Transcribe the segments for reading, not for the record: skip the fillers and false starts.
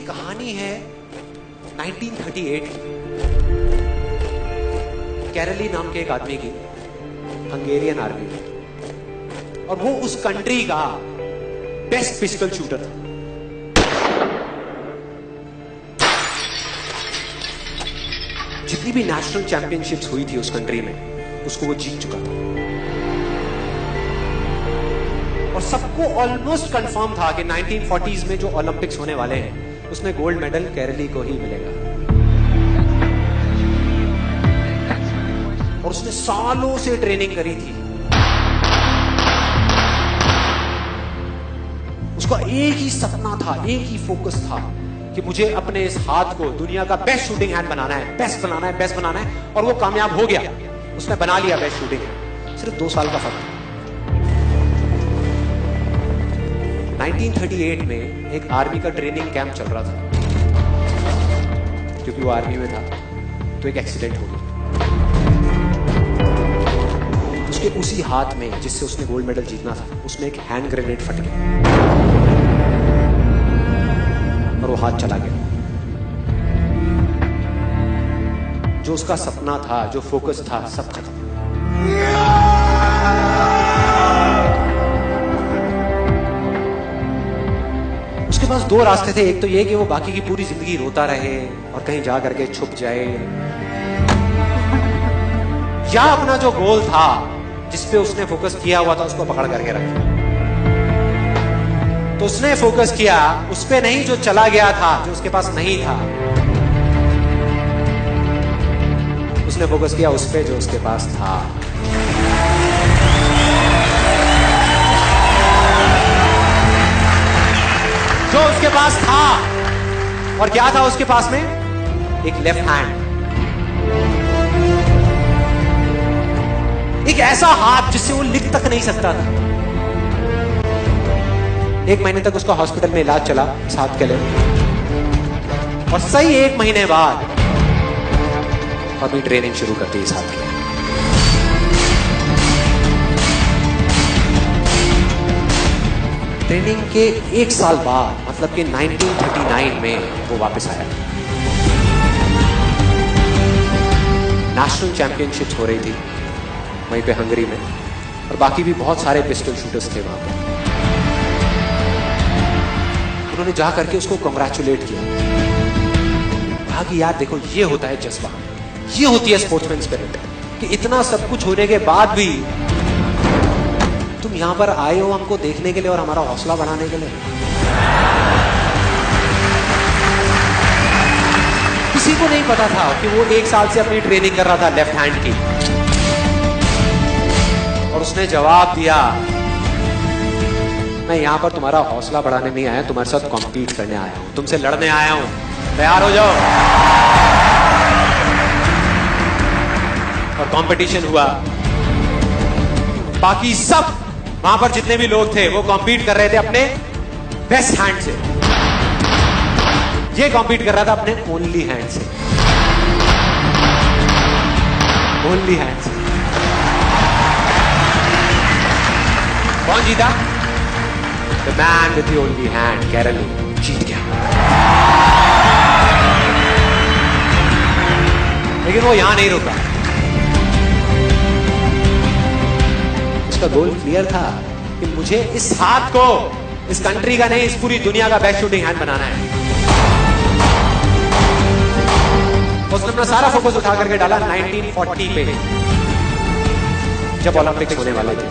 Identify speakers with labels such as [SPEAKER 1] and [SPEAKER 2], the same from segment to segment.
[SPEAKER 1] कहानी है 1938 की। कैरली नाम के एक आदमी की, हंगेरियन आर्मी में, और वो उस कंट्री का बेस्ट पिस्टल शूटर था। जितनी भी नेशनल चैंपियनशिप्स हुई थी उस कंट्री में, उसको वो जीत चुका था। और सबको ऑलमोस्ट कंफर्म था कि 1940s में जो ओलंपिक्स होने वाले हैं उसमें गोल्ड मेडल केरली को ही मिलेगा। और उसने सालों से ट्रेनिंग करी थी। उसका एक ही सपना था, एक ही फोकस था कि मुझे अपने इस हाथ को दुनिया का बेस्ट शूटिंग हैंड बनाना है, बेस्ट बनाना है, बेस्ट बनाना है। और वो कामयाब हो गया, उसने बना लिया बेस्ट शूटिंग हैंड। सिर्फ 2 साल का फर्क। 1938 में एक आर्मी का ट्रेनिंग कैंप चल रहा था। क्योंकि वो आर्मी में था तो एक एक्सीडेंट हो गया। उसके उसी हाथ में जिससे उसने गोल्ड मेडल जीतना था, उसमें एक हैंड ग्रेनेड फट गया और वो हाथ चला गया। जो उसका सपना था, जो फोकस था, सब खत्म। उसके पास 2 रास्ते थे। एक तो ये कि वो बाकी की पूरी जिंदगी रोता रहे और कहीं जा करके छुप जाए, या अपना जो गोल था जिस पे उसने फोकस किया हुआ था उसको पकड़ करके रखे। तो उसने फोकस किया उस पे नहीं जो चला गया था, जो उसके पास नहीं था। उसने फोकस किया उस पे जो उसके पास था। जो उसके पास था। और क्या था उसके पास में? एक लेफ्ट हैंड, एक ऐसा हाथ जिससे वो लिख तक नहीं सकता था। 1 महीने तक उसका हॉस्पिटल में इलाज चला इस हाथ के लिए, और सही 1 महीने बाद अभी ट्रेनिंग शुरू करती इस हाथ की। ट्रेनिंग के 1 साल बाद, मतलब कि 1939 में वो वापस आया। नेशनल चैंपियनशिप्स हो रही थी वहीं पे हंगरी में, और बाकी भी बहुत सारे पिस्टल शूटर्स थे वहां पर। उन्होंने जा करके उसको कंग्रेचुलेट किया। कहा कि यार देखो, ये होता है जज्बा, ये होती है स्पोर्ट्समैन स्पिरिट, कि इतना सब कुछ होने के बाद भी तुम यहां पर आए हो हमको देखने के लिए और हमारा हौसला बढ़ाने के लिए। किसी को नहीं पता था कि वो 1 साल से अपनी ट्रेनिंग कर रहा था लेफ्ट हैंड की। और उसने जवाब दिया, मैं यहां पर तुम्हारा हौसला बढ़ाने नहीं आया, तुम्हारे साथ कॉम्पीट करने आया हूं, तुमसे लड़ने आया हूं, तैयार हो जाओ। और कंपटीशन हुआ। बाकी सब वहां पर जितने भी लोग थे वो कॉम्पीट कर रहे थे अपने बेस्ट हैंड से। ये कॉम्पीट कर रहा था अपने ओनली हैंड से, ओनली हैंड से। कौन जीता? The man with the only hand, केरली जीत गया। लेकिन वो यहां नहीं रुका। उसका गोल क्लियर था कि मुझे इस हाथ को इस कंट्री का नहीं, इस पूरी दुनिया का बेस्ट शूटिंग हैंड बनाना है। उसने अपना सारा फोकस उठा करके डाला 1940 पे, जब ओलंपिक्स होने वाले थे।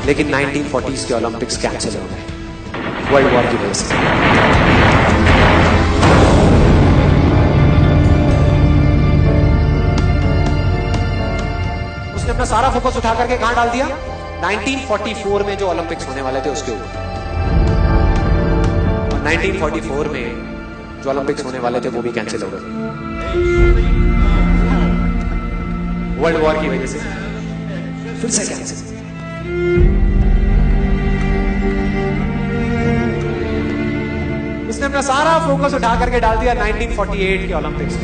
[SPEAKER 1] लेकिन 1940s के ओलंपिक्स कैंसिल हो गए वर्ल्ड वॉर की वजह से। उसने अपना सारा फोकस उठा करके कहां डाल दिया? 1944 में जो ओलंपिक्स होने वाले थे उसके ऊपर। और 1944 में जो ओलंपिक्स होने वाले थे वो भी कैंसिल हो गए वर्ल्ड वॉर की वजह से। फिर से कैंसिल। उसने अपना सारा फोकस उठा करके डाल दिया 1948 के ओलंपिक्स में।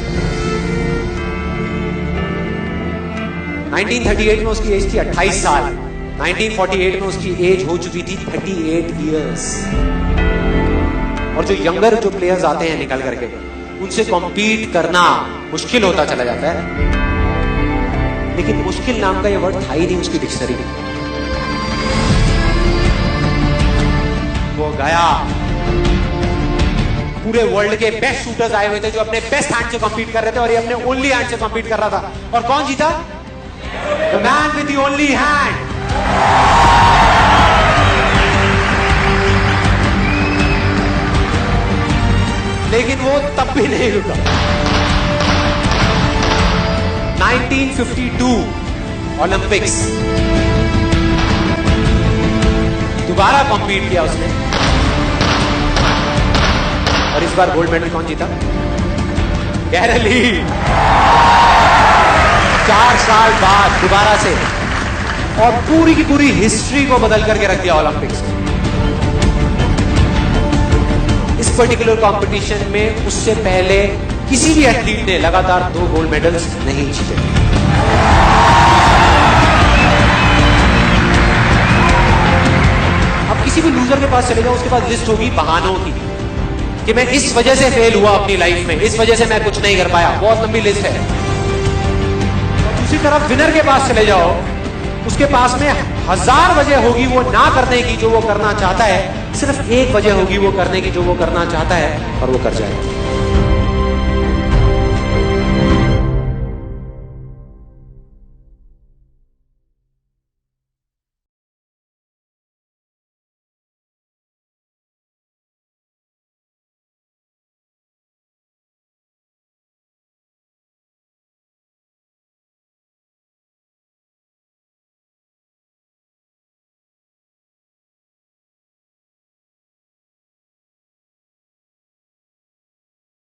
[SPEAKER 1] 1938 में उसकी एज थी 28 साल, 1948 में उसकी एज हो चुकी थी 38 इयर्स। और जो यंगर जो प्लेयर्स आते हैं निकल करके, उनसे कॉम्पीट करना मुश्किल होता चला जाता है। लेकिन मुश्किल नाम का ये वर्ड था ही नहीं उसकी डिक्शनरी में। वो गया, पूरे वर्ल्ड के बेस्ट शूटर्स आए हुए थे जो अपने बेस्ट हैंड से कॉम्पीट कर रहे थे, और ये अपने ओनली हैंड से कॉम्पीट कर रहा था। और कौन जीता? The man with the only hand. लेकिन वो तब भी नहीं रुका। 1952 ओलंपिक्स, दोबारा कॉम्पीट किया उसने, और इस बार गोल्ड मेडल कौन जीता? गैरल ली। 4 साल बाद दोबारा से, और पूरी की पूरी हिस्ट्री को बदल करके रख दिया ओलंपिक्स में। इस पर्टिकुलर कंपटीशन में उससे पहले किसी भी एथलीट ने लगातार 2 गोल्ड मेडल्स नहीं जीते। अब किसी भी लूजर के पास चले जाओ, उसके पास लिस्ट होगी बहानों की कि मैं इस वजह से फेल हुआ अपनी लाइफ में, इस वजह से मैं कुछ नहीं कर पाया। बहुत लंबी लिस्ट है। दूसरी तरफ विनर के पास चले जाओ, उसके पास में 1000 वजह होगी वो ना करने की जो वो करना चाहता है, सिर्फ एक वजह होगी वो करने की जो वो करना चाहता है, और वो कर जाएगा।